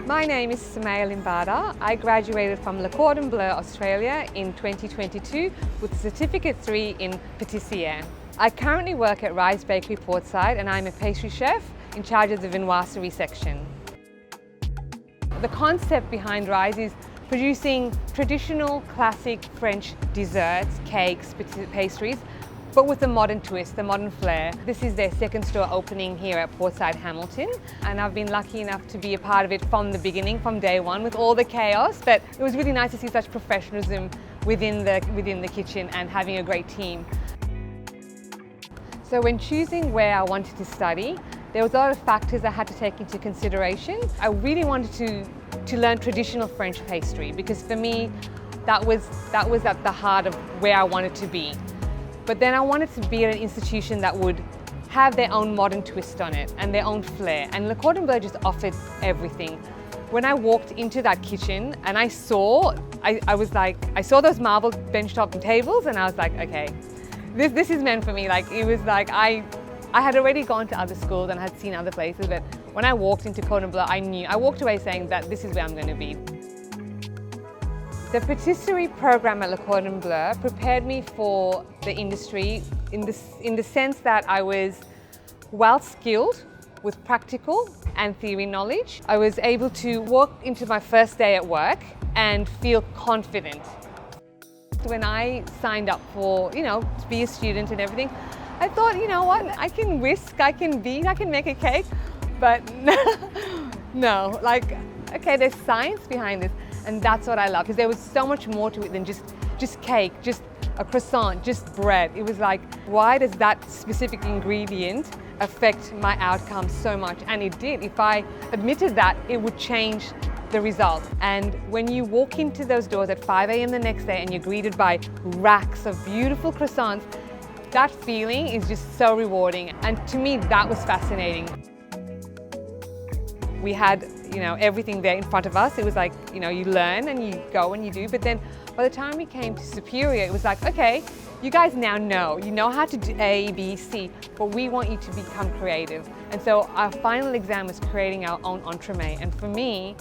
My name is Sumayya Limbada. I graduated from Le Cordon Bleu, Australia in 2022 with Certificate 3 in Patisserie. I currently work at Rise Bakery Portside and I'm a pastry chef in charge of the viennoiserie section. The concept behind Rise is producing traditional classic French desserts, cakes, pastries, but with a modern twist, a modern flair. This is their second store opening here at Portside Hamilton, and I've been lucky enough to be a part of it from the beginning, from day one, with all the chaos. But it was really nice to see such professionalism within the kitchen and having a great team. So when choosing where I wanted to study, there was a lot of factors I had to take into consideration. I really wanted to learn traditional French pastry because for me, that was at the heart of where I wanted to be. But then I wanted to be at an institution that would have their own modern twist on it and their own flair. And Le Cordon Bleu just offered everything. When I walked into that kitchen and I saw those marble benchtop tables and I was like, okay, this is meant for me. Like, it was like, I had already gone to other schools and had seen other places, but when I walked into Cordon Bleu, I walked away saying that this is where I'm going to be. The patisserie program at Le Cordon Bleu prepared me for the industry in the sense that I was well skilled with practical and theory knowledge. I was able to walk into my first day at work and feel confident. When I signed up for, to be a student and everything, I thought, you know what, I can whisk, I can beat, I can make a cake, but no, like, okay, there's science behind this. And that's what I love, because there was so much more to it than just cake, just a croissant, just bread. It was like, why does that specific ingredient affect my outcome so much? And it did. If I admitted that, it would change the result. And when you walk into those doors at 5 a.m. the next day and you're greeted by racks of beautiful croissants, that feeling is just so rewarding. And to me, that was fascinating. We had, everything there in front of us. It was like, you learn and you go and you do. But then by the time we came to Superior, it was like, okay, you guys now know. You know how to do A, B, C, but we want you to become creative. And so our final exam was creating our own entremet. And for me,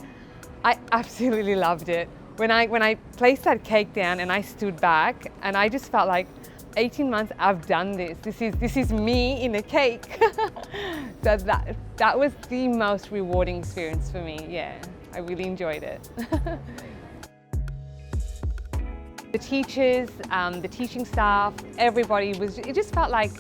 I absolutely loved it. When I placed that cake down and I stood back and I just felt like, 18 months, I've done this. This is me in a cake. So that was the most rewarding experience for me. Yeah, I really enjoyed it. The teachers, the teaching staff, everybody it just felt like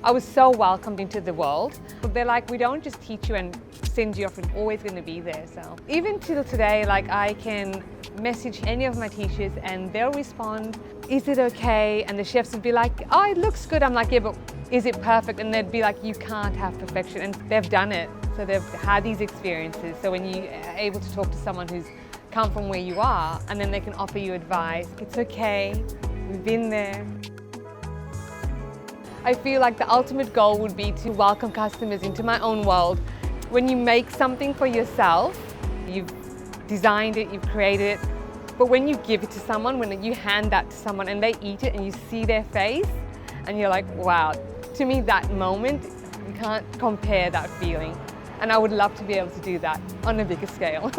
I was so welcomed into the world. They're like, we don't just teach you and send you off, it's always going to be there. So even till today, like, I can message any of my teachers and they'll respond, is it okay? And the chefs would be like, oh, it looks good. I'm like, yeah, but is it perfect? And they'd be like, you can't have perfection. And they've done it. So they've had these experiences. So when you are able to talk to someone who's come from where you are and then they can offer you advice, it's okay, we've been there. I feel like the ultimate goal would be to welcome customers into my own world. When you make something for yourself, you've designed it, you've created it, but when you give it to someone, when you hand that to someone and they eat it and you see their face and you're like, wow, to me that moment, you can't compare that feeling. And I would love to be able to do that on a bigger scale.